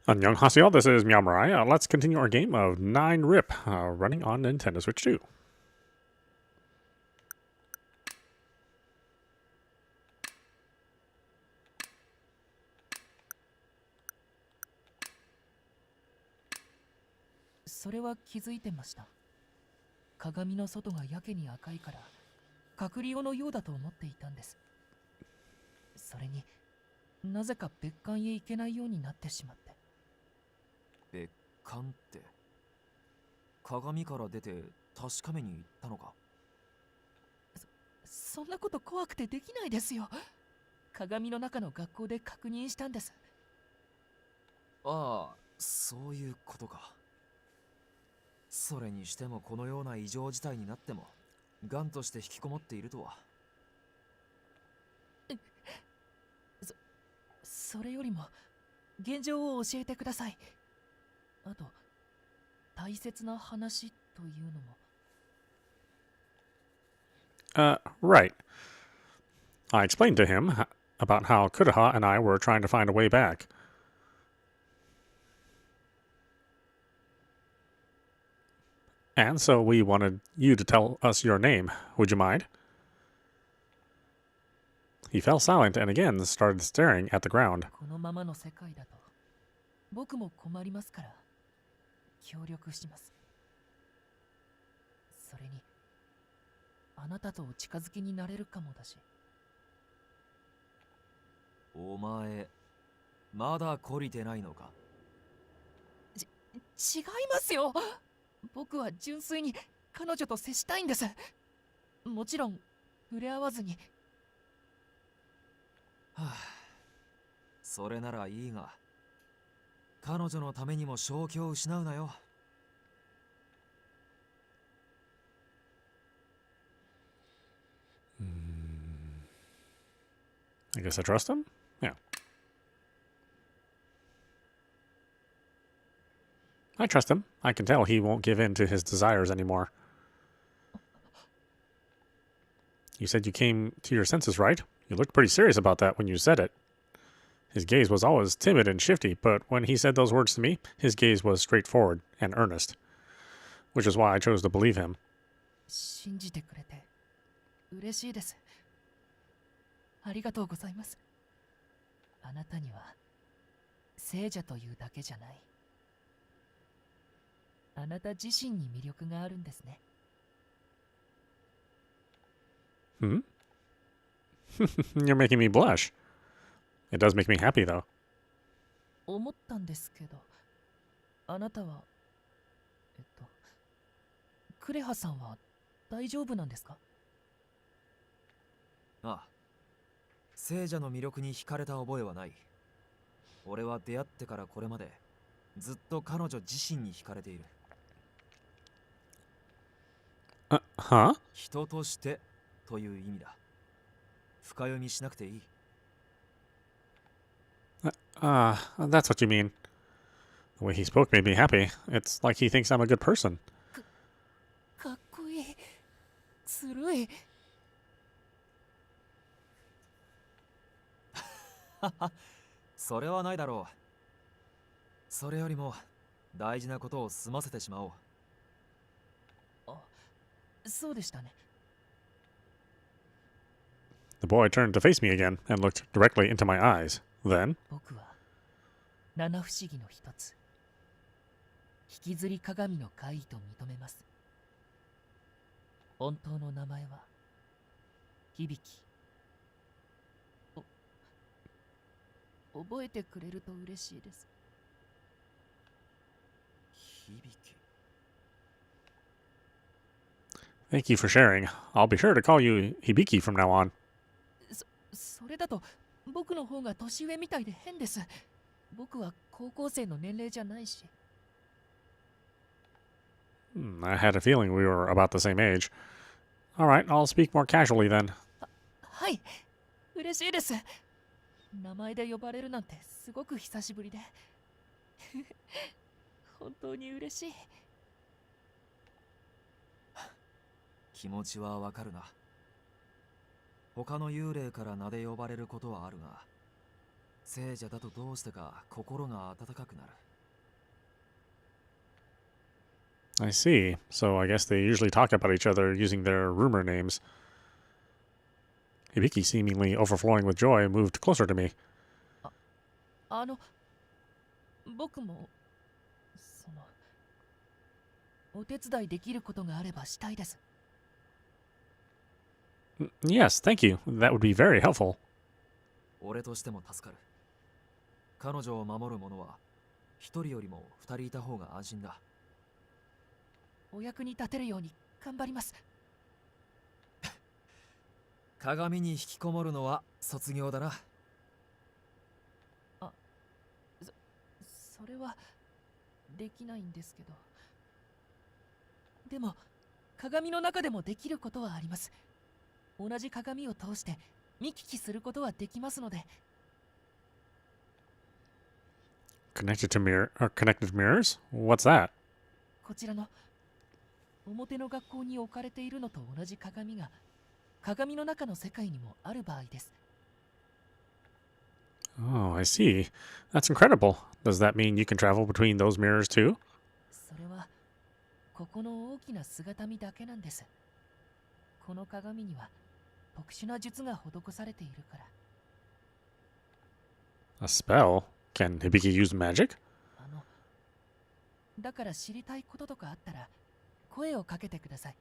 Annyeonghaseyo, this is meowmurai. Let's continue our game of 9 R.I.P. Running on Nintendo Switch 2.それは気づいてました。鏡の外がやけに赤いから隔離用のようだと思っていたんです。それになぜか別館へ行けないようになってしまって。別館って鏡から出て確かめに行ったのか。そんなこと怖くてできないですよ。鏡の中の学校で確認したんです。ああ、そういうことか。それにしてもこのような異常事態になってもガンとして引きこもっているとは。それよりも現状を教えてください。あと大切な話というのも。Right. I explained to him about how Kudaha and I were trying to find a way back. And so we wanted you to tell us your name. Would you mind? He fell silent and again started staring at the ground. このままの世界だと僕も困りますから協力します。それにあなたとお近づきになれるかもだし。お前まだ懲りてないのか。違いますよ。僕は純粋に彼女と接したいんです。もちろん触れ合わずに。はあ、それならいいが彼女のためにも正気を失うなよ。I guess I trust him? Yeah. I trust him. I can tell he won't give in to his desires anymore. You said you came to your senses, right? You looked pretty serious about that when you said it. His gaze was always timid and shifty, but when he said those words to me, his gaze was straightforward and earnest, which is why I chose to believe him. 信じてくれて嬉しいです。ありがとうございます。あなたには聖者というだけじゃない。あなた自身に魅力があるんですね。Hmm? You're making me blush. It does make me happy, though. 思ったんですけど、あなたはクレハさんは大丈夫なんですか？ああ、聖者の魅力に惹かれた覚えはない。俺は出会ってからこれまでずっと彼女自身に惹かれている。Huh? 人としてという意味だ。深読みしなくていい。That's what you mean. The way he spoke made me happy. It's like he thinks I'm a good person. かっこいい。ずるい。それはないだろう。それよりも大事なことを済ませてしまおう。そうでしたね。The boy turned to face me again and looked directly into my eyes. Then, 僕は七不思議の一つ、引きずり鏡の怪異と認めます。本当の名前は響き。覚えてくれると嬉しいです。響き。 thank you for sharing. I'll be sure to call you Hibiki from now on. それだと僕の方が年上みたいで変です。僕は高校生の年齢じゃないし。I had a feeling we were about the same age. All right, I'll speak more casually then. はい、嬉しいです。名前で呼ばれるなんてすごく久しぶりで本当に嬉しい。気持ちはわかるな。他の幽霊から名で呼ばれることはあるが、聖者だとどうしてか心が温かくなる。 I see. So I guess they usually talk about each other using their rumor names. Hibiki, seemingly overflowing with joy, moved closer to me. あの、僕も、お手伝いできることがあればしたいです。Yes, thank you. That would be very helpful. 俺としても助かる。彼女を守る者は一人よりも二人いた方が安心だ。お役に立てるように頑張ります。鏡に引きこもるのは卒業だな。それはできないんですけど。でも鏡の中でもできることはあります。同じ鏡を通して見聞きすることはできますので。Connected mirrors? What's that? こちらの表の学校に置かれているのと同じ鏡が鏡の中の世界にもある場合です。Oh, I see. That's incredible. Does that mean you can travel between those mirrors too? それはここの大きな姿見だけなんです。この鏡には特殊な術が施されているから。A spell? Can Hibiki use magic? だから知りたいこととかあったら声をかけてください。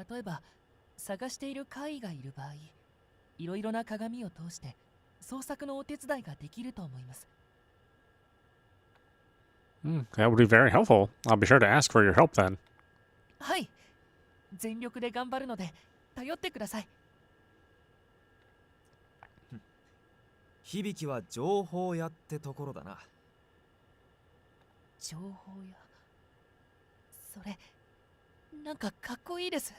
例えば探している怪異がいる場合、いろいろな鏡を通して創作のお手伝いができると思います。That would be very helpful. I'll be sure to ask for your help then. はい、全力で頑張るので頼ってください。響は情報屋ってところだな。情報屋、それなんかかっこいいです。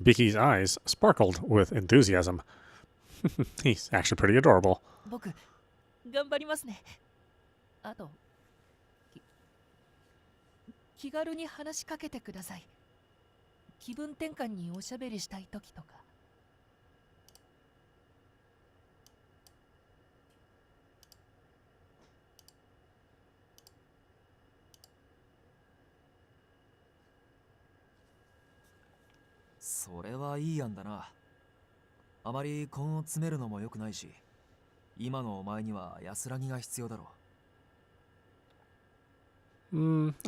Hibiki's eyes sparkled with enthusiasm. He's actually pretty adorable. 僕頑張りますね。あと気軽に話しかけてください。気分転換におしゃべりしたい時とか。それはいい案だな。あまり根を詰めるのも良くないし、今のお前には安らぎが必要だろう。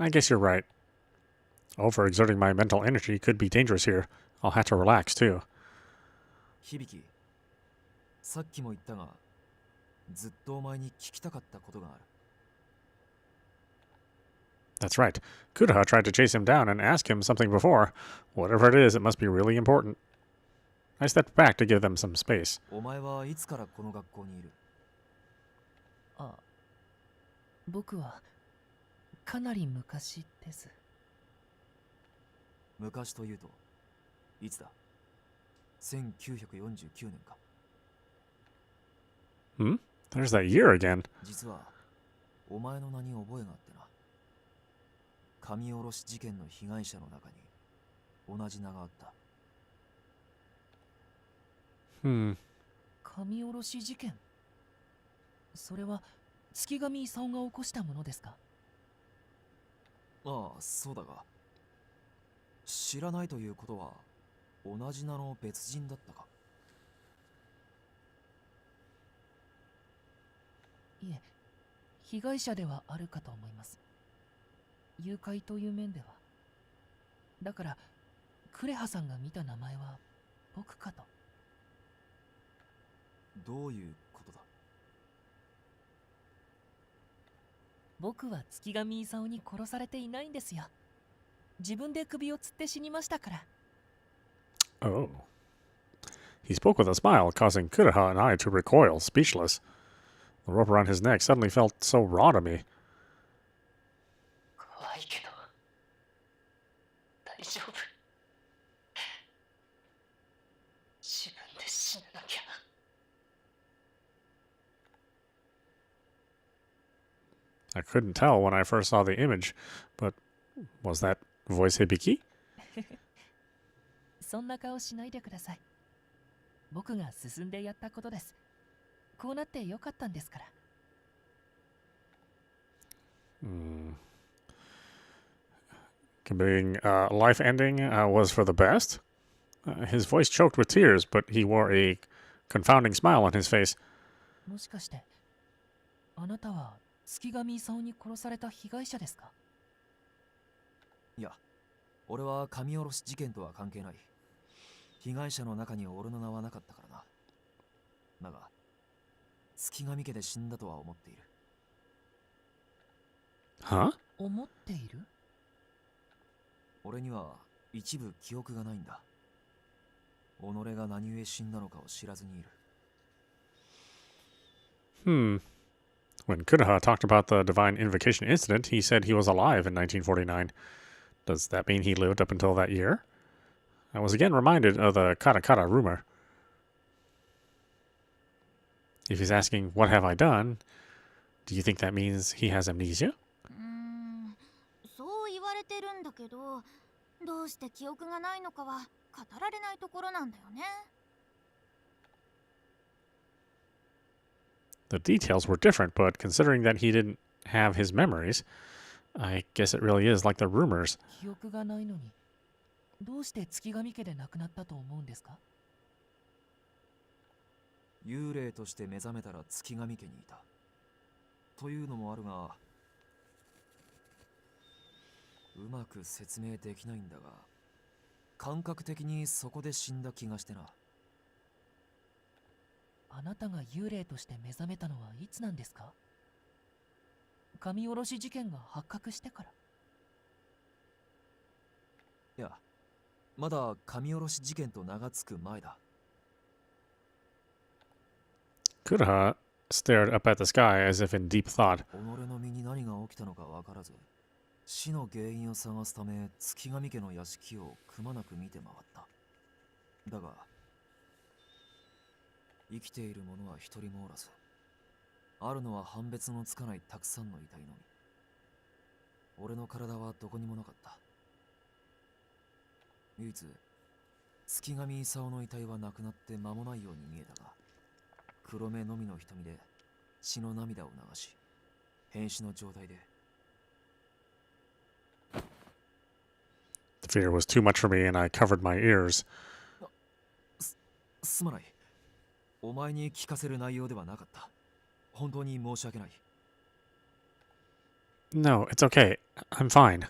I guess you're right. Overexerting my mental energy could be dangerous here. I'll have to relax too. 響、さっきも言ったが、ずっとお前に聞きたかったことがある。That's right. Kudaha tried to chase him down and ask him something before. Whatever it is, it must be really important. I stepped back to give them some space. お前はいつからこの学校にいる？僕はかなり昔です。昔というといつだ？1949年か。There's that year again. 実はお前の名に覚えがあってな。神下ろし事件の被害者の中に同じ名があった。神下ろし事件、それは月神功が起こしたものですか？ああ、そうだが、知らないということは同じ名の別人だったか？いえ、被害者ではあるかと思います。誘拐という面では。だからクレハさんが見た名前は僕かと。どういうことだ？僕は月神功に殺されていないんですよ。自分で首を吊って死にましたから。Oh. He spoke with a smile, causing Kudaha and I to recoil, speechless. The rope around his neck suddenly felt so raw to me. 怖いけど大丈夫。自分で死ななきゃ。I couldn't tell when I first saw the image, but was that voice Hibiki? そんな顔しないでください。僕が進んでやったことです。こうなってよかったんですから。Being life ending was for the best. His voice choked with tears, but he wore a confounding smile on his face. もしかして、あなたは月神功に殺された被害者ですか？いや、俺は神殺し事件とは関係ない。被害者の中に俺の名はなかったからな。だが、月神家で死んだとは思っている。Huh? 思っている？俺には一部記憶がないんだ。己が何故死んだのかを知らずにいる。When Kudaha talked about the divine invocation incident, he said he was alive in 1949. Does that mean he lived up until that year? I was again reminded of the kata kata rumor. If he's asking, what have I done? Do you think that means he has amnesia? そう言われてるんだけど、どうして記憶がないのかは語られないところなんだよね。The details were different, but considering that he didn't have his memories, I guess it really is like the rumors. 記憶がないのに、どうして月神家で亡くなったと思うんですか？幽霊として目覚めたら月神家にいた。というのもあるが、うまく説明できないんだが、感覚的にそこで死んだ気がしてな。あなたが幽霊として目覚めたのはいつなんですか？神殺し事件が発覚してから。いや、まだ神殺し事件と名が付く前だ。Kudaha stared up at the sky as if in deep thought. 己の身に何が起きたのか分からず、死の原因を探すため月神家の屋敷をくまなく見て回った。だが、生きている者は一人もおらず、あるのは判別のつかないたくさんの遺体のみ。俺の体はどこにもなかった。唯一、月神功の遺体はなくなって間もないように見えたが、黒目のみの瞳で血の涙を流し、瀕死の状態で。The fear was too much for me, and I covered my ears. すまない。お前に聞かせる内容ではなかった。本当に申し訳ない。No, it's okay. I'm fine.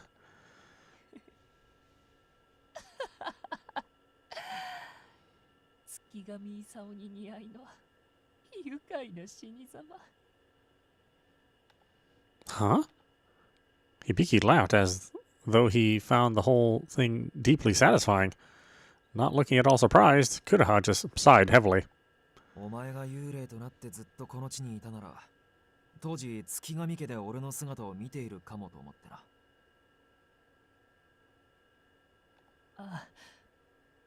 月神功に似合いの愉快な死に様。Huh? Hibiki laughed as though he found the whole thing deeply satisfying. Not looking at all surprised, Kudaha just sighed heavily. お前が幽霊となってずっとこの地にいたなら、当時月神家で俺の姿を見ているかもと思ってな。あ、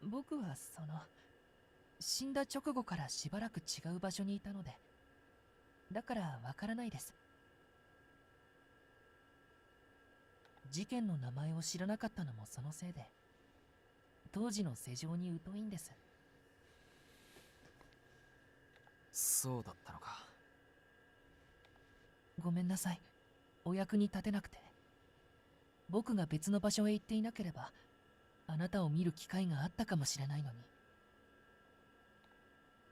僕は死んだ直後からしばらく違う場所にいたので、だからわからないです。事件の名前を知らなかったのもそのせいで、当時の世情に疎いんです。そうだったのか。ごめんなさい。お役に立てなくて。僕が別の場所へ行っていなければ、あなたを見る機会があったかもしれないのに。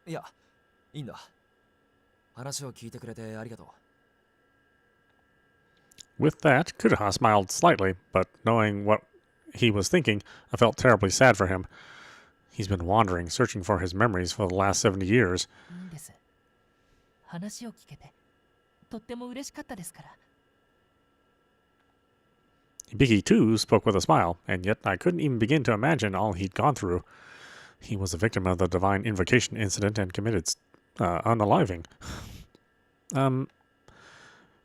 いや、いいんだ。話を聞いてくれてありがとう。With that, Kudaha smiled slightly, but knowing what he was thinking, I felt terribly sad for him. He's been wandering, searching for his memories for the last 70 years. いいんです。話を聞けて、とっても嬉しかったですから。Hibiki, too, spoke with a smile, and yet I couldn't even begin to imagine all he'd gone through. He was a victim of the divine invocation incident and committed unaliving.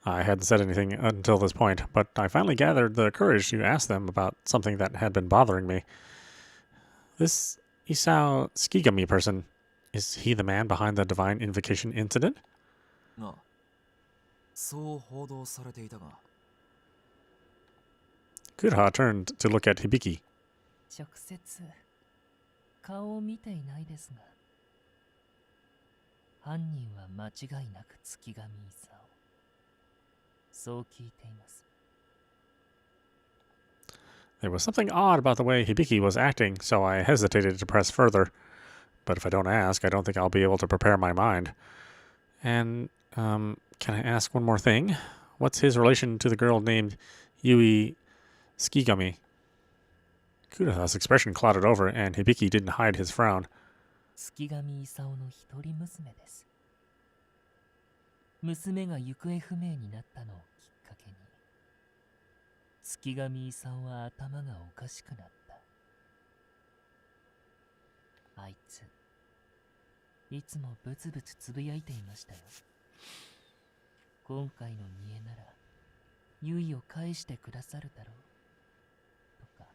I hadn't said anything until this point, but I finally gathered the courage to ask them about something that had been bothering me. This Isao Skigami person, is he the man behind the divine invocation incident? なあ、そう報道されていたが。Kudaha turned to look at Hibiki. 直接顔を見ていないですが。犯人は間違いなく月神功。そう聞いています。 There was something odd about the way Hibiki was acting, so I hesitated to press further. But if I don't ask, I don't think I'll be able to prepare my mind. And, can I ask one more thing? What's his relation to the girl named Yui Skigami? Kudaha's expression clouded over, and Hibiki didn't hide his frown. 月神功の一人娘です。娘が行方不明になったのをきっかけに、月神功は頭がおかしくなった。あいつ、いつもブツブツつぶやいていましたよ。今回の見栄なら、ユイを返してくださるだろう。とか。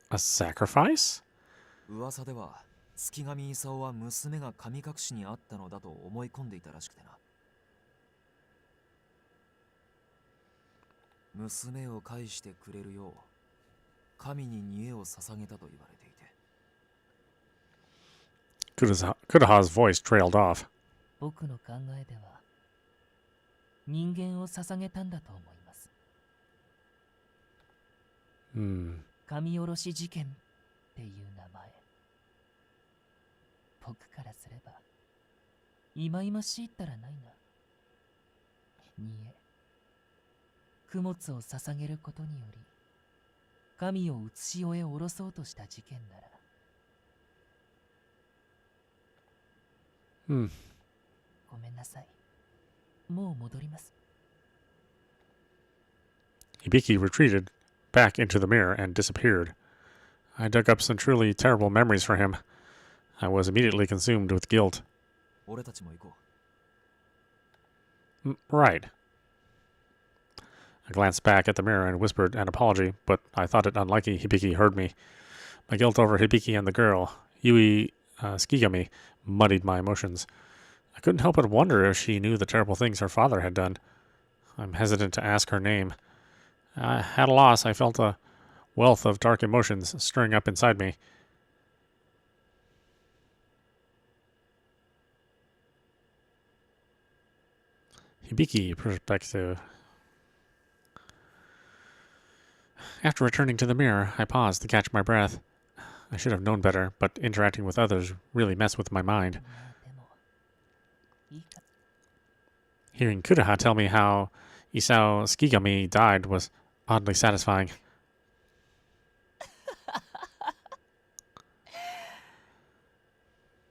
A sacrifice? 噂では月神功は娘が神隠しにあったのだと思い込んでいたらしくてな。娘を返してくれるよう神に煮えを捧げたと言われていて。Kudaha's voice trailed off. 僕の考えでは、人間を捧げたんだと思います。神おろし事件っていう名前。僕からすれば、忌々しいったらないな。煮え、供物を捧げることにより、神をうつしおへ下ろそうとした事件なら。ごめんなさい。もう戻ります。Hibiki retreated back into the mirror and disappeared. I dug up some truly terrible memories for him. I was immediately consumed with guilt. 俺たちも行こう。Right. I glanced back at the mirror and whispered an apology, but I thought it unlikely Hibiki heard me. My guilt over Hibiki and the girl, Yui Skigami, muddied my emotions. I couldn't help but wonder if she knew the terrible things her father had done. I'm hesitant to ask her name. At a loss, I felt a wealth of dark emotions stirring up inside me. Hibiki perspective. After returning to the mirror, I paused to catch my breath. I should have known better, but interacting with others really messed with my mind. Hearing Kudaha tell me how Isao Skigami died was oddly satisfying.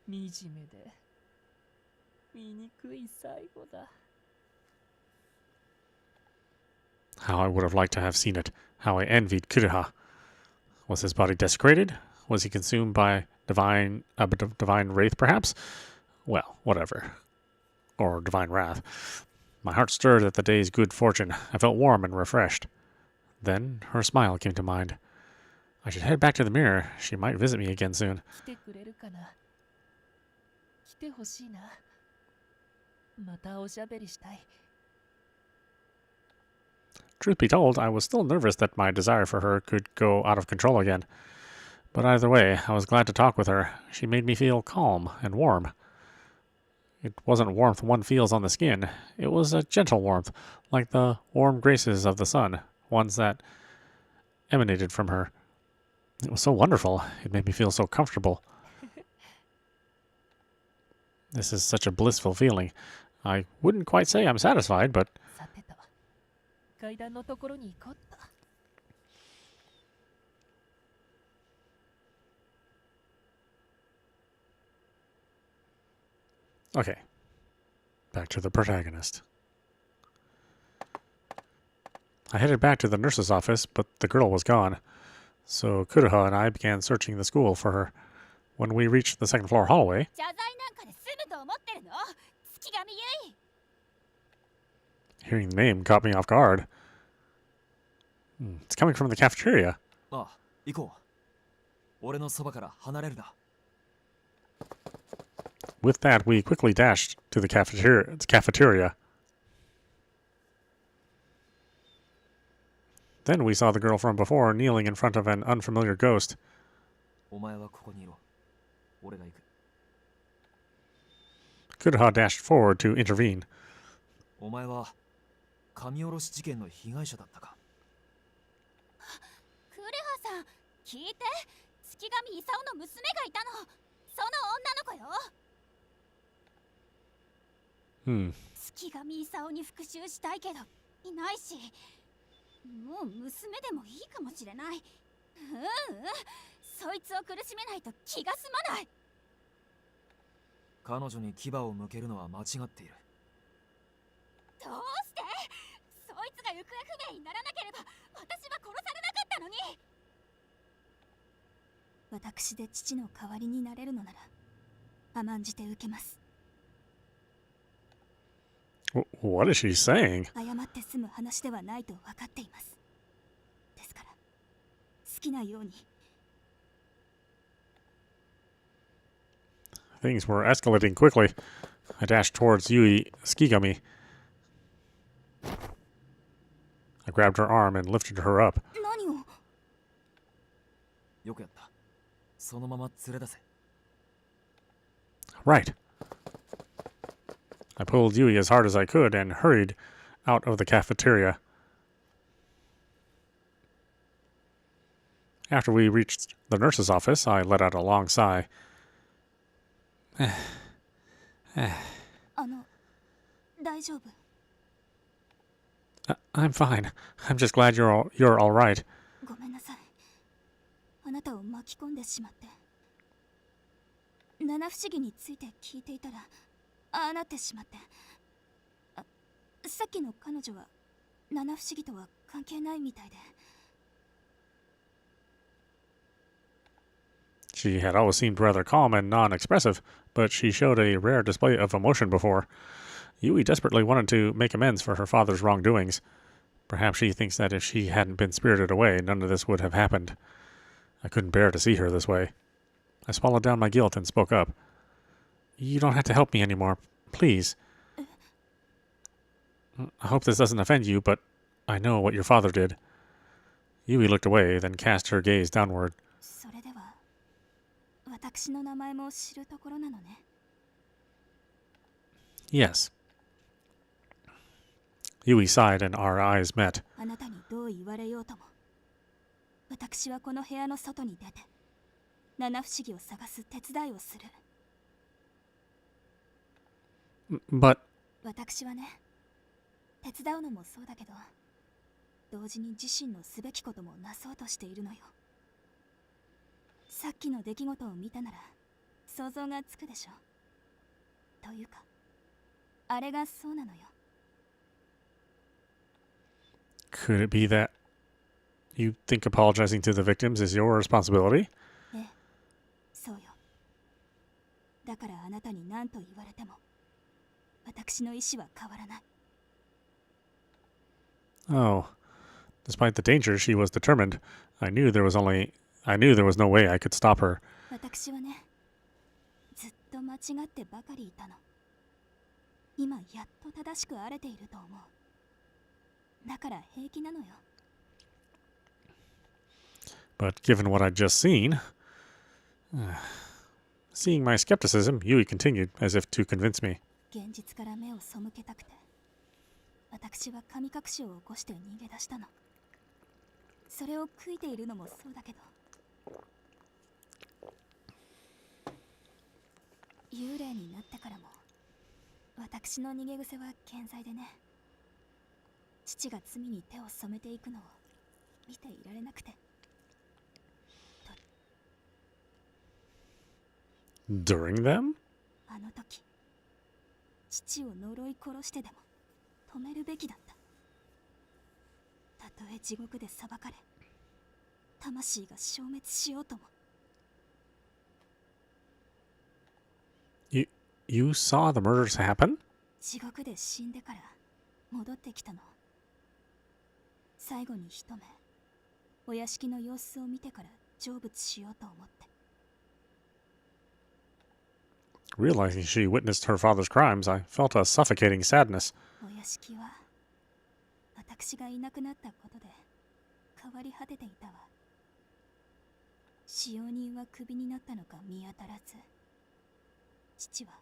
惨めで醜い最後だ。 How I would have liked to have seen it. How I envied Kudaha. Was his body desecrated? Was he consumed by divine wraith, perhaps? Well, whatever. Or divine wrath. My heart stirred at the day's good fortune. I felt warm and refreshed. Then her smile came to mind. I should head back to the mirror. She might visit me again soon. 来てくれるかな。来てほしいな。またおしゃべりしたい。 Truth be told, I was still nervous that my desire for her could go out of control again. But either way, I was glad to talk with her. She made me feel calm and warm. It wasn't warmth one feels on the skin. It was a gentle warmth, like the warm graces of the sun, ones that emanated from her. It was so wonderful. It made me feel so comfortable. This is such a blissful feeling. I wouldn't quite say I'm satisfied, but... さてと、階段のところに行こうっと。 Okay, back to the protagonist. I headed back to the nurse's office, but the girl was gone. So Kudaha and I began searching the school for her. When we reached the second floor hallway, hearing the name caught me off guard. It's coming from the cafeteria. ああ、行こう。俺のそばから離れるな。 With that, we quickly dashed to the cafeteria. Then we saw the girl from before kneeling in front of an unfamiliar ghost. お前はここにいろ。俺が行く。Kuroha dashed forward to intervene. お前は神下ろし事件の被害者だったか。クレハさん、聞いて。月神功の娘がいたの。その女の子よ。Hmm. 月神功に復讐したいけどいないし、もう娘でもいいかもしれない。そいつを苦しめないと気が済まない。彼女に牙を向けるのは間違っている。どうして？そいつが行方不明にならなければ私は殺されなかったのに。私で父の代わりになれるのなら甘んじて受けます。What is she saying? 謝って済む話ではないと分かっています。ですから好きなように。Things were escalating quickly. I dashed towards Yui Skigami. I grabbed her arm and lifted her up. 何を？よくやった。そのまま連れ出せ。Right. I pulled Yui as hard as I could and hurried out of the cafeteria. After we reached the nurse's office, I let out a long sigh. 大丈夫？ I'm fine. I'm just glad you're all right. ごめんなさい。あなたを巻き込んでしまって。七不思議について聞いていたらああなってしまって。さっきの彼女は七不思議とは関係ないみたいで。She had always seemed rather calm and non-expressive, but she showed a rare display of emotion before. Yui desperately wanted to make amends for her father's wrongdoings. Perhaps she thinks that if she hadn't been spirited away, none of this would have happened. I couldn't bear to see her this way. I swallowed down my guilt and spoke up. You don't have to help me anymore. Please. I hope this doesn't offend you, but I know what your father did. Yui looked away, then cast her gaze downward. それでは私の名前も知るところなのね。Yes. Yui sighed and our eyes met. あなたにどう言われようとも、私はこの部屋の外に出て七不思議を探す手伝いをする。 But 私はね、手伝うのもそうだけど、同時に自身のすべきこともなそうとしているのよ。さっきの出来事を見たなら想像がつくでしょ。というか、あれがそうなのよ。 could it be that you think apologizing to the victims is your responsibility? ええ、そうよ。だからあなたに何と言われても私の意志は変わらない。 Oh. Despite the danger, she was determined. I knew there was no way I could stop her. 私はね、ずっと間違ってばかりいたの。今やっと正しくあれていると思う。だから平気なのよ。 But given what I'd just seen... Seeing my skepticism, Yui continued, as if to convince me. 現実から目を背けたくて、私は神隠しを起こして逃げ出したの。それを悔いているのもそうだけど、幽霊になってからも私の逃げ癖は健在でね。父が罪に手を染めていくのを見ていられなくて。 During them? あの時、父を呪い殺してでも止めるべきだった。たとえ地獄で裁かれ、魂が消滅しようとも。 You saw the murders happen? 地獄で死んでから戻ってきたの。最後に一目、お屋敷の様子を見てから成仏しようと思って。 Realizing she witnessed her father's crimes, I felt a suffocating sadness. お屋敷は私がいなくなったことで変わり果てていたわ。使用人はクビになったのか見当たらず、父は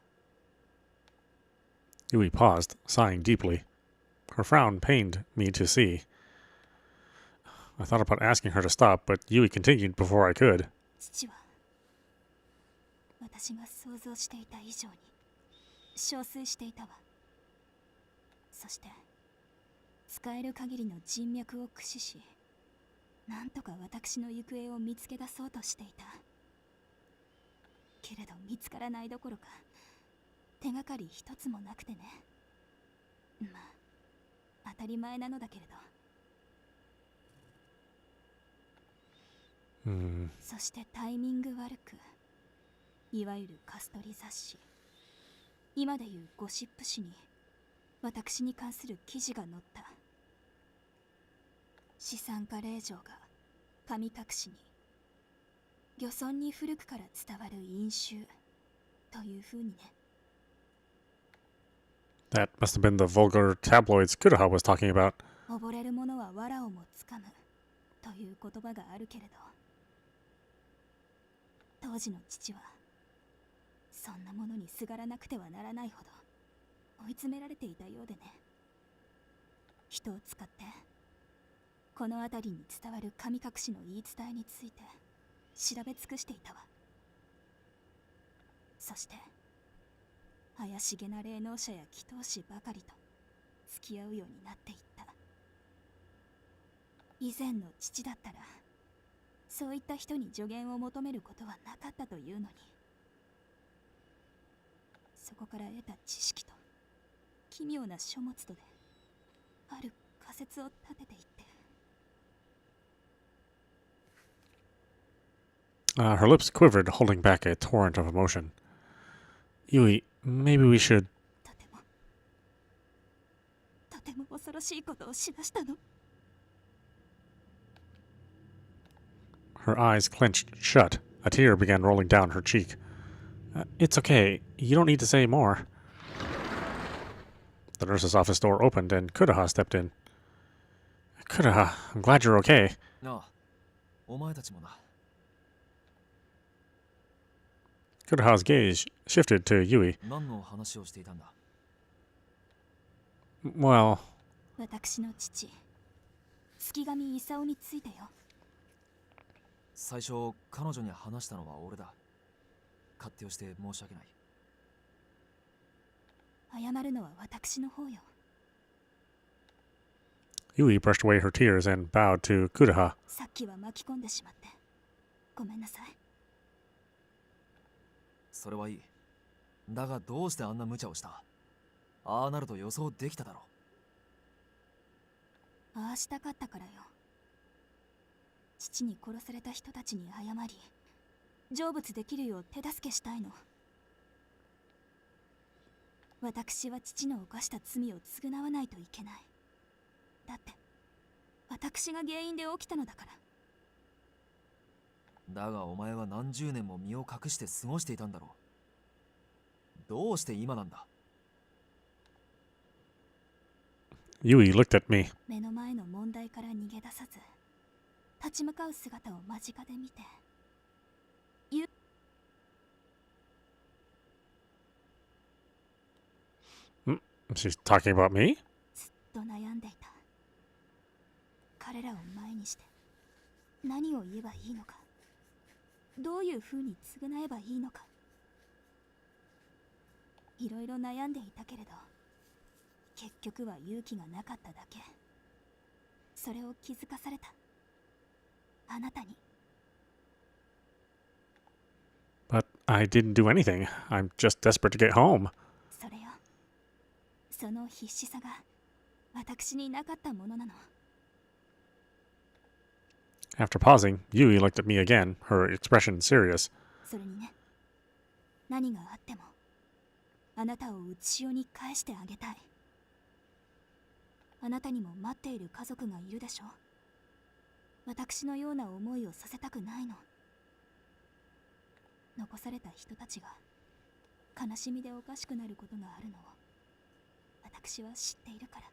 Yui paused, sighing deeply. Her frown pained me to see. I thought about asking her to stop, but Yui continued before I could. 父は私が想像していた以上に憔悴していたわ。そして使える限りの人脈を駆使し、なんとか私の行方を見つけ出そうとしていた。けれど見つからないどころか手がかり一つもなくてね。まあ当たり前なのだけれど。そしてタイミング悪く、いわゆるカストリ雑誌、今でいうゴシップ誌に私に関する記事が載った。資産家令嬢が神隠しに漁村に古くから伝わる飲酒という風にね。That must have been the vulgar tabloids Kuroha was talking about. 溺れる者は藁をもつかむという言葉があるけれど、当時の父はそんなものにすがらなくてはならないほど追い詰められていたようでね。人を使ってこの辺りに伝わる神隠しの言い伝えについて調べ尽くしていたわ。そして怪しげな霊能者や祈祷師ばかりと付き合うようになっていった。以前の父だったらそういった人に助言を求めることはなかったというのに、そこから得た知識と奇妙な書物とである仮説を立てていって。Her lips quivered, holding back a torrent of emotion. Yui, maybe we should... とても恐ろしいことをしだしたの。Her eyes clenched shut. A tear began rolling down her cheek. It's okay. You don't need to say more. The nurse's office door opened and Kuroha stepped in. Kuroha, I'm glad you're okay. ああ、お前たちもな。Kuroha's gaze shifted to Yui. 何の話をしていたんだ？ Well... 私の父、月神勲についてよ。最初彼女に話したのは俺だ。勝手をして申し訳ない。謝るのは私の方よ。Yui brushed away her tears and bowed to Kuroha. さっきは巻き込んでしまってごめんなさい。それはいい。だがどうしてあんな無茶をした？ああなると予想できただろう。ああしたかったからよ。父に殺された人たちに謝り、成仏できるよう手助けしたいの。私は父の犯した罪を償わないといけない。だって私が原因で起きたのだから。だがお前は何十年も身を隠して過ごしていたんだろう。どうして今なんだ？ Yui looked at me. 目の前の問題から逃げ出さず、立ち向かう姿を間近で見て、She's talking about me? ずっと悩んでいた。彼らを前にして何を言えばいいのか、どういう風に償えばいいのか、いろいろ悩んでいたけれど、結局は勇気がなかっただけ。それを気づかされた。あなたに。 But I didn't do anything. I'm just desperate to get home. それよ。その必死さが私になかったものなの。 After pausing, Yui looked at me again, her expression serious. それにね、何があってもあなたをうちよに返してあげたい。あなたにも待っている家族がいるでしょ。私のような思いをさせたくないの。残された人たちが悲しみでおかしくなることがあるのを私は知っているから。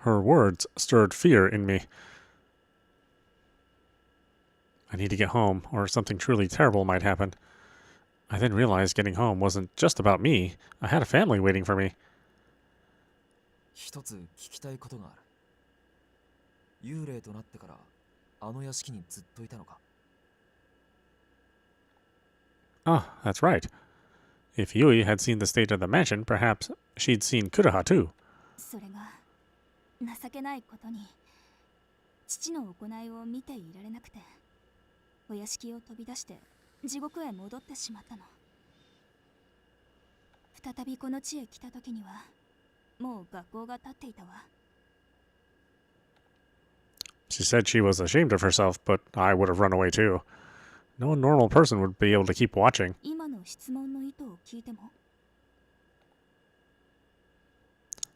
Her words stirred fear in me. I need to get home, or something truly terrible might happen. I then realized getting home wasn't just about me. I had a family waiting for me. 一つ聞きたいことがある。幽霊となってからあの屋敷にずっといたのか？ Ah, that's right. If Yui had seen the state of the mansion, perhaps she'd seen Kuroha too. それが情けないことに父の行いを見ていられなくて、お屋敷を飛び出して地獄へ戻ってしまったの。再びこの地へ来た時にはもう学校が建っていたわ。 She said she was ashamed of herself, but I would have run away too. No normal person would be able to keep watching. 今の質問の意図を聞いても？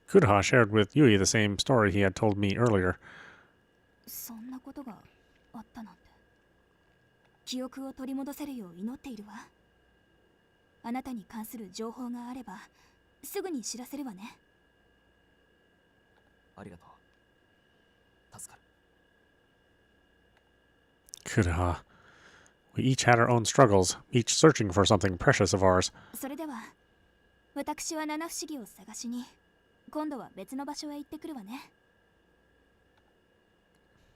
Kuroha shared with Yui the same story he had told me earlier. そんなことがあったなんて。記憶を取り戻せるよう祈っているわ。あなたに関する情報があればすぐに知らせるわね。ありがとう。助かる。 Kuroha. We each had our own struggles, each searching for something precious of ours. それでは私は七不思議を探しに今度は別の場所へ行ってくるわね。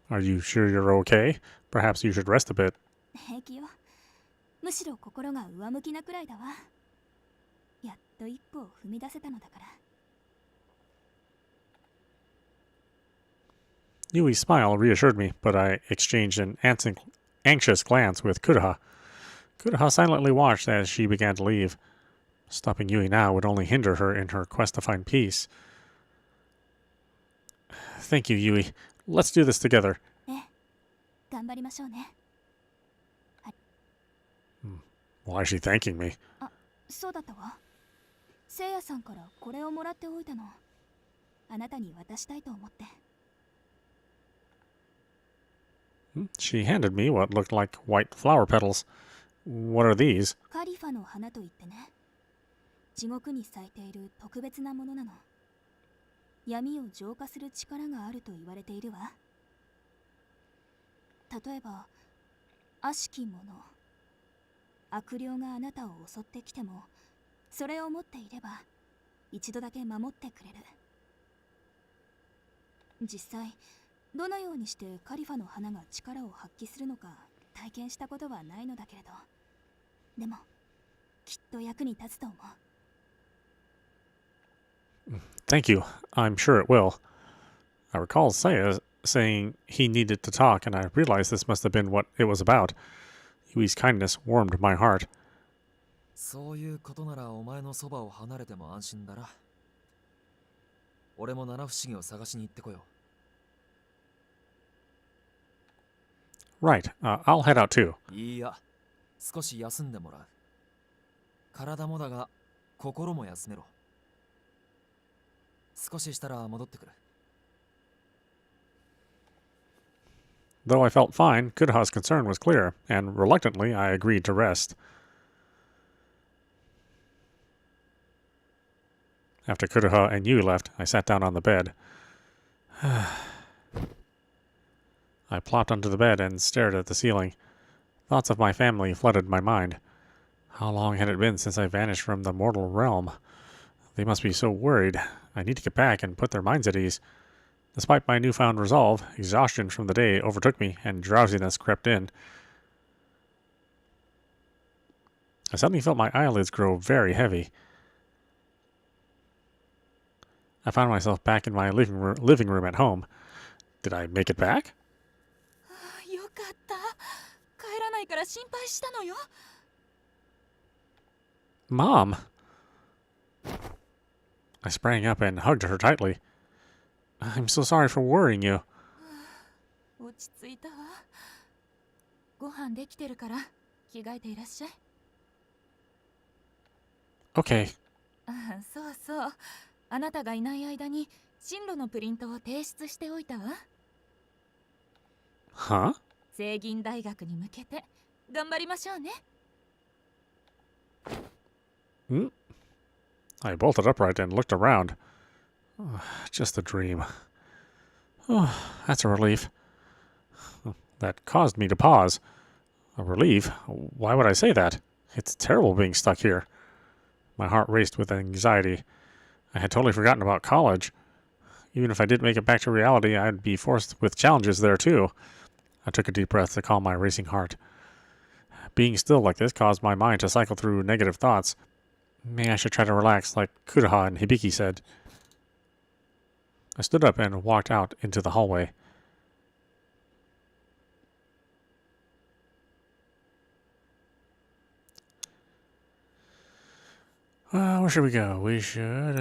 Are you sure you're okay? Perhaps you should rest a bit. 平気よ。むしろ心が上向きなくらいだわ。やっと一歩を踏み出せたのだから。 Yui's smile reassured me, but I exchanged an anxious glance with Kuroha. Kuroha silently watched as she began to leave. Stopping Yui now would only hinder her in her quest to find peace. Thank you, Yui. Let's do this together. ええ、頑張りましょうね。 Why is she thanking me? そうだったわ。せいやさんからこれをもらっておいたの。あなたに渡したいと思って。 She handed me what looked like white flower petals. What are these? カリファの花といってね。地獄に咲いている特別なものなの。闇を浄化する力があると言われているわ。例えば悪しき者、悪霊があなたを襲ってきてもそれを持っていれば一度だけ守ってくれる。実際どのようにしてカリファの花が力を発揮するのか体験したことはないのだけれど、でもきっと役に立つと思う。 Thank you. I'm sure it will. I recall Saya saying he needed to talk, and I realized this must have been what it was about. Yui's kindness warmed my heart. そういうことならお前のそばを離れても安心だな。俺も七不思議を探しに行ってこよう。 Right. I'll head out too. いいや、少し休んでもらう。体もだが心も休めろ。少ししたら戻ってくる。 Though I felt fine, Kuroha's concern was clear, and reluctantly I agreed to rest. After Kuroha and Yui left, I sat down on the bed. I plopped onto the bed and stared at the ceiling. Thoughts of my family flooded my mind. How long had it been since I vanished from the mortal realm? They must be so worried. I need to get back and put their minds at ease. Despite my newfound resolve, exhaustion from the day overtook me and drowsiness crept in. I suddenly felt my eyelids grow very heavy. I found myself back in my living room at home. Did I make it back? よかった。帰らないから心配したのよ。 Mom! I sprang up and hugged her tightly. I'm so sorry for worrying you. 落ち着いたわ。ご飯できてるから着替えていらっしゃい。 Okay. そうそう。あなたがいない間に進路のプリントを提出しておいたわ。 Huh? 聖銀大学に向けて頑張りましょうね。 I bolted upright and looked around. Just a dream. Oh, that's a relief. That caused me to pause. A relief? Why would I say that? It's terrible being stuck here. My heart raced with anxiety. I had totally forgotten about college. Even if I did make it back to reality, I'd be forced with challenges there too. I took a deep breath to calm my racing heart. Being still like this caused my mind to cycle through negative thoughts. Maybe I should try to relax like Kuraha and Hibiki said. I stood up and walked out into the hallway. Where should we go? We should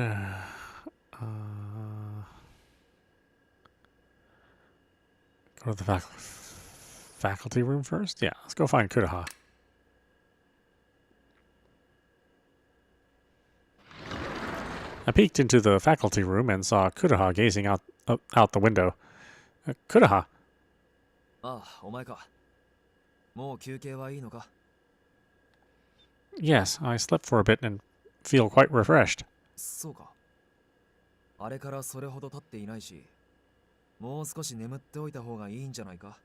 go to the faculty room first? Yeah, let's go find Kuraha. I peeked into the faculty room and saw Kuraha gazing out the window. Kuraha. ああ、お前か。もう休憩はいいのか？ Yes, I slept for a bit and feel quite refreshed. そうか。あれからそれほど経っていないし、もう少し眠っておいた方がいいんじゃないか？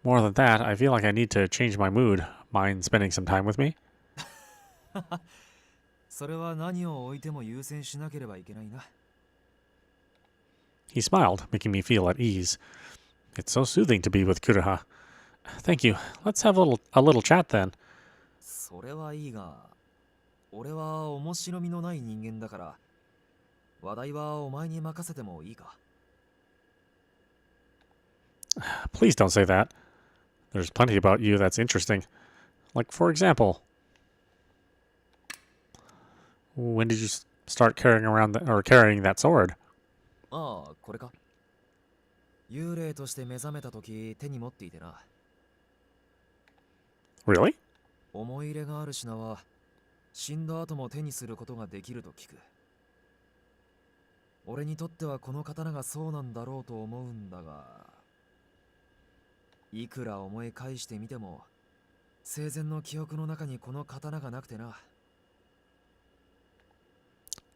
More than that, I feel like I need to change my mood. Mind spending some time with me? それは何を置いても優先しなければいけないな。 He smiled, making me feel at ease. It's so soothing to be with Kuraha. Thank you. Let's have a little chat then. それはいいが、俺は面白みのない人間だから、話題はお前に任せてもいいか？ Please don't say that. There's plenty about you that's interesting. Like, for example, when did you start carrying that sword? ああ、これか。幽霊として目覚めた時手に持っていてな。 Really? 思い入れがある品は死んだ後も手にすることができると聞く。俺にとってはこの刀がそうなんだろうと思うんだが、いくら思い返してみても生前の記憶の中にこの刀がなくてな。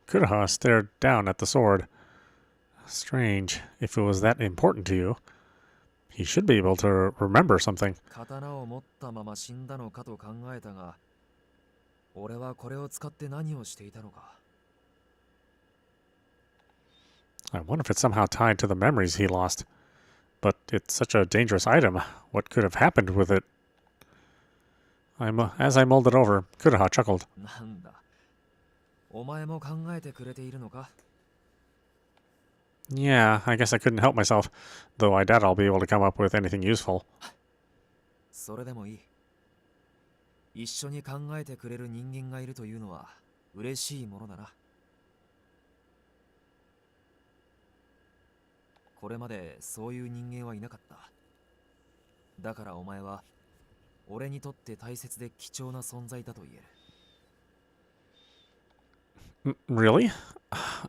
Kuraha stared down at the sword. Strange. If it was that important to you, he should be able to remember something. 刀を持ったまま死んだのかと考えたが、俺はこれを使って何をしていたのか。 I wonder if it's somehow tied to the memories he lost. But it's such a dangerous item. What could have happened with it? As I mulled it over, Kuraha chuckled. なんだ。お前も考えてくれているのか？ Yeah, I guess I couldn't help myself, though I doubt I'll be able to come up with anything useful. それでもいい。一緒に考えてくれる人間がいるというのは嬉しいものだな。これまでそういう人間はいなかった。だからお前は俺にとって大切で貴重な存在だと言える。 Really?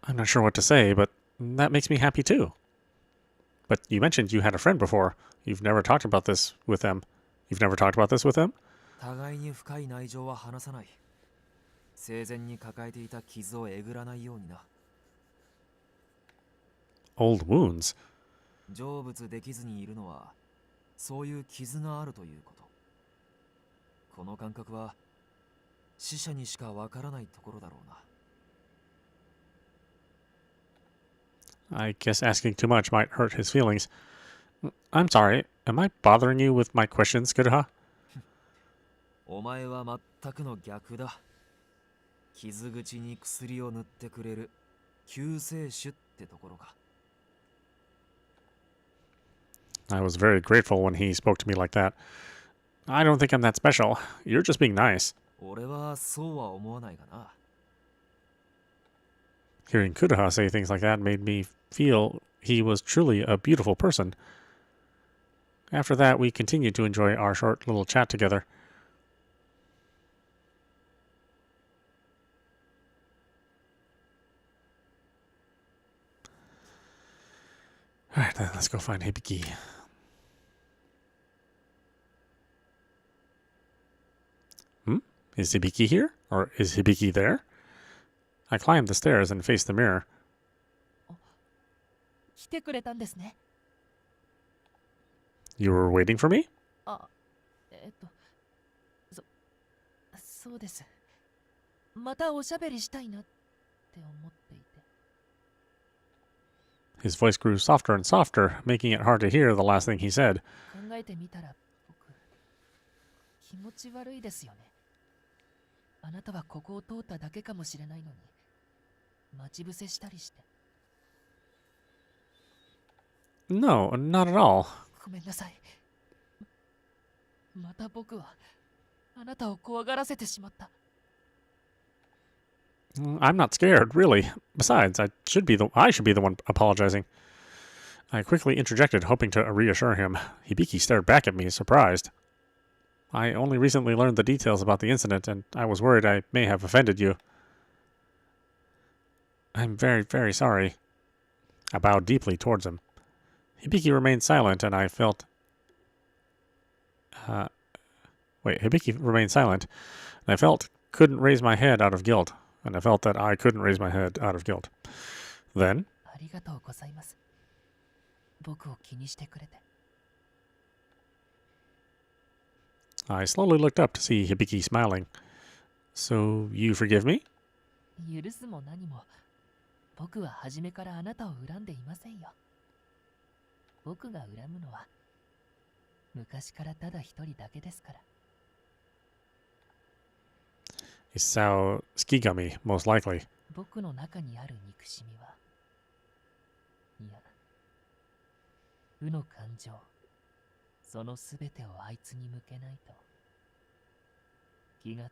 I'm not sure what to say, but that makes me happy too. But you mentioned you had a friend before. You've never talked about this with them. You've never talked about this with them? 互いに深い内情は話さない。生前に抱えていた傷をえぐらないようにな。 Old wounds. 成仏できずにいるのはそういう傷があるということ。この感覚は死者にしかわからないところだろうな。 I guess asking too much might hurt his feelings. I'm sorry. Am I bothering you with my questions, Kuraha? お前は全くの逆だ。傷口に薬を塗ってくれる救世主ってところか。 I was very grateful when he spoke to me like that. I don't think I'm that special. You're just being nice. 俺はそうは思わないがな。 Hearing Kuraha say things like that made me feel he was truly a beautiful person. After that, we continued to enjoy our short little chat together. Alright, then let's go find Hibiki. Is Hibiki here? Or is Hibiki there? I climbed the stairs and faced the mirror. 来てくれたんですね。 You were waiting for me? あ、そうです。またおしゃべりしたいなって思っていて。 His voice grew softer and softer, making it hard to hear the last thing he said. 考えてみたら僕気持ち悪いですよね。あなたはここを通っただけかもしれないのに待ち伏せしたりして。 No, not at all. ごめんなさい。また僕はあなたを怖がらせてしまった。 I'm not scared, really. Besides, I should be the one apologizing. I quickly interjected, hoping to reassure him. Hibiki stared back at me, surprised. I only recently learned the details about the incident, and I was worried I may have offended you. I'm very, very sorry. I bowed deeply towards him. Hibiki remained silent, and I felt... Hibiki remained silent, and I felt couldn't raise my head out of guilt. And I felt that I couldn't raise my head out of guilt. Then... ありがとうございます。僕を気にしてくれて。 I slowly looked up to see Hibiki smiling. So, you forgive me? 許すも何も、僕は初めからあなたを恨んでいませんよ。僕が恨むのは、昔からただ一人だけですから。 Isao Skigami, most likely. 僕の中にある憎しみは、いや、負の感情、そのすべてをあいつに向けないと。気が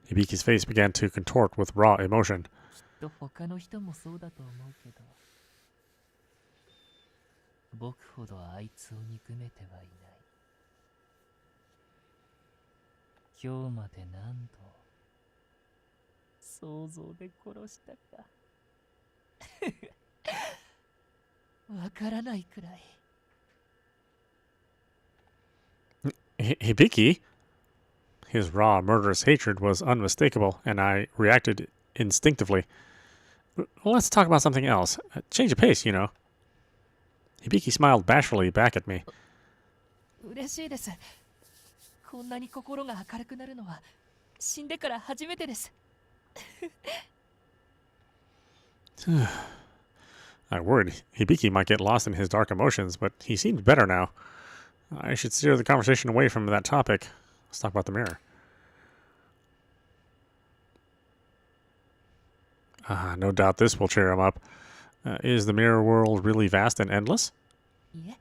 Hibiki's face began to contort with raw emotion. きっと他の人もそうだと思うけど、僕ほどあいつを憎めてはいない。今日まで何度想像で殺したか。わからないくらい。 Hibiki? His raw, murderous hatred was unmistakable, and I reacted instinctively. Let's talk about something else. Change of pace, you know. Hibiki smiled bashfully back at me. 嬉しいです。こんなに心が明るくなるのは死んでから初めてです。 I worried Hibiki might get lost in his dark emotions, but he seemed better now. I should steer the conversation away from that topic. Let's talk about the mirror. No doubt this will cheer him up. Is the mirror world really vast and endless? いえ、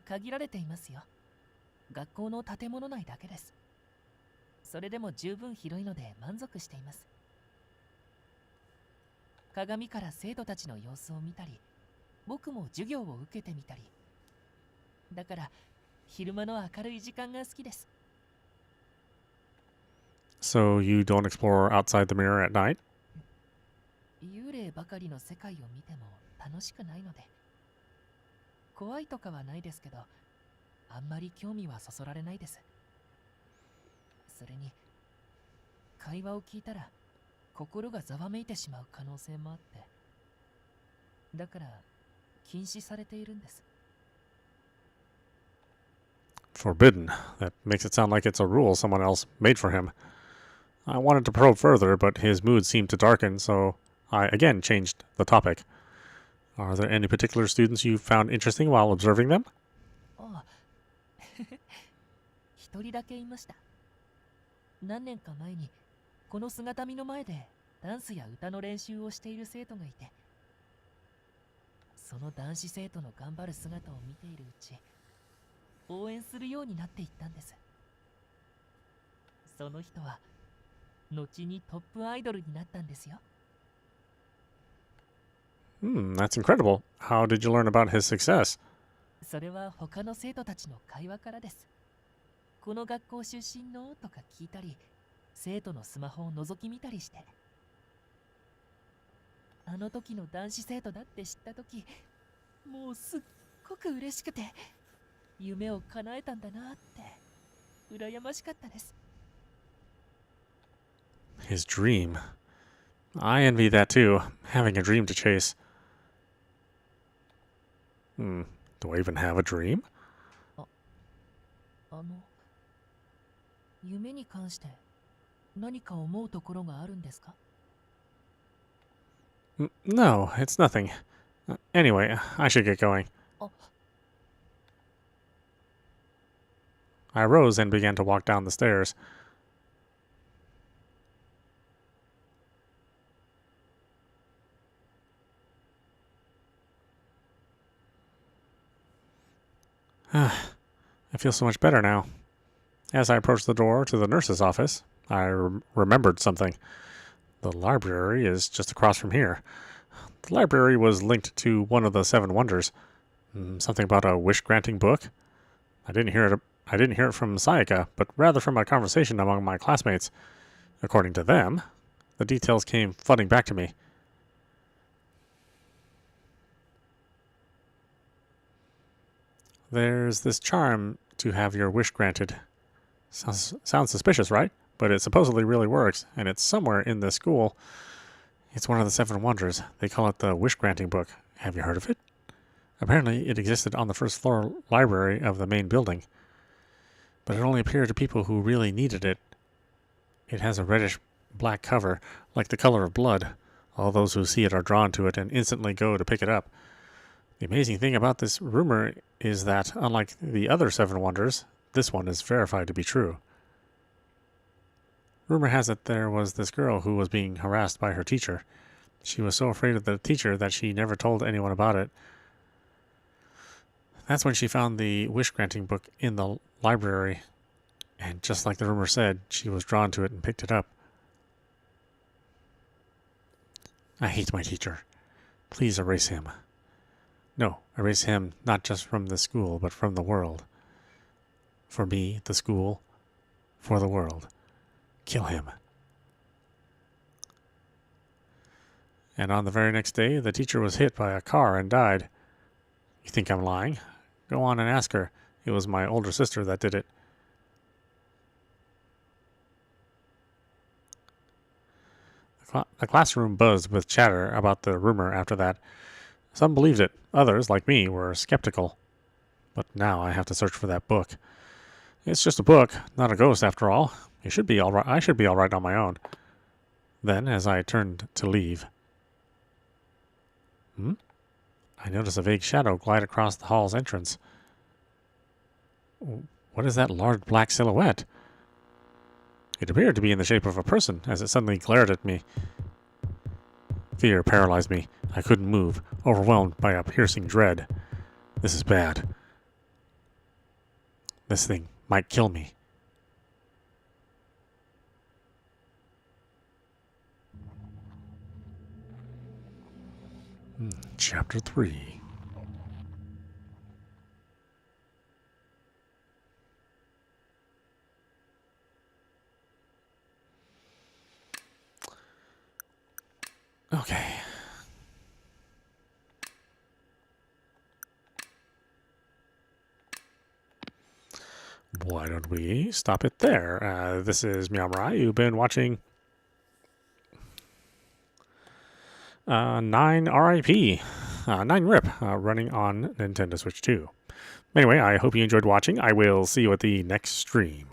限られていますよ。学校の建物内だけです。それでも十分広いので満足しています。鏡から生徒たちの様子を見たり、僕も授業を受けてみたり。だから昼間の明るい時間が好きです。 So you don't explore outside the mirror at night? 幽霊ばかりの世界を見ても楽しくないので。怖いとかはないですけど、あんまり興味はそそられないです。それに、会話を聞いたら心がざわめいてしまう可能性もあって。だから禁止されているんです。 Forbidden. That makes it sound like it's a rule someone else made for him. I wanted to probe further, but his mood seemed to darken, so I again changed the topic. Are there any particular students you found interesting while observing them? ああ、一人だけいました。何年か前にこの姿見の前でダンスや歌の練習をしている生徒がいて、その男子生徒の頑張る姿を見ているうち、応援するようになっていったんです。その人は後にトップアイドルになったんですよ。That's incredible. How did you learn about his success? それは他の生徒たちの会話からです。この学校出身のとか聞いたり、生徒のスマホを覗き見たりして。あの時の男子生徒だって知った時、もうすっごく嬉しくて、夢を叶えたんだなって羨ましかったです。 His dream. I envy that too, having a dream to chase. Do I even have a dream? あの夢に関して何か思うところがあるんですか？ No, it's nothing. Anyway, I should get going. あ、I rose and began to walk down the stairs. I feel so much better now. As I approached the door to the nurse's office, I remembered something. The library is just across from here. The library was linked to one of the seven wonders. Something about a wish-granting book. I didn't hear it from Sayaka, but rather from a conversation among my classmates. According to them, the details came flooding back to me. There's this charm to have your wish granted. Sounds suspicious, right? But it supposedly really works, and it's somewhere in this school. It's one of the seven wonders. They call it the wish-granting book. Have you heard of it? Apparently, it existed on the first floor library of the main building. But it only appeared to people who really needed it. It has a reddish-black cover, like the color of blood. All those who see it are drawn to it and instantly go to pick it up. The amazing thing about this rumor is that, unlike the other seven wonders, this one is verified to be true. Rumor has it there was this girl who was being harassed by her teacher. She was so afraid of the teacher that she never told anyone about it. That's when she found the wish-granting book in the library, and just like the rumor said, she was drawn to it and picked it up. I hate my teacher. Please erase him. No, erase him not just from the school, but from the world. For me, the school, for the world. Kill him. And on the very next day, the teacher was hit by a car and died. You think I'm lying? Go on and ask her. It was my older sister that did it. The classroom buzzed with chatter about the rumor after that. Some believed it. Others, like me, were skeptical. But now I have to search for that book. It's just a book, not a ghost after all. It should be all right. I should be all right on my own. Then, as I turned to leave, I noticed a vague shadow glide across the hall's entrance. What is that large black silhouette? It appeared to be in the shape of a person as it suddenly glared at me. Fear paralyzed me. I couldn't move, overwhelmed by a piercing dread. This is bad. This thing might kill me. Chapter 3. Okay. Why don't we stop it there? This is meowmurai. You've been watching 9 R.I.P. 9 R.I.P. Running on Nintendo Switch 2. Anyway, I hope you enjoyed watching. I will see you at the next stream.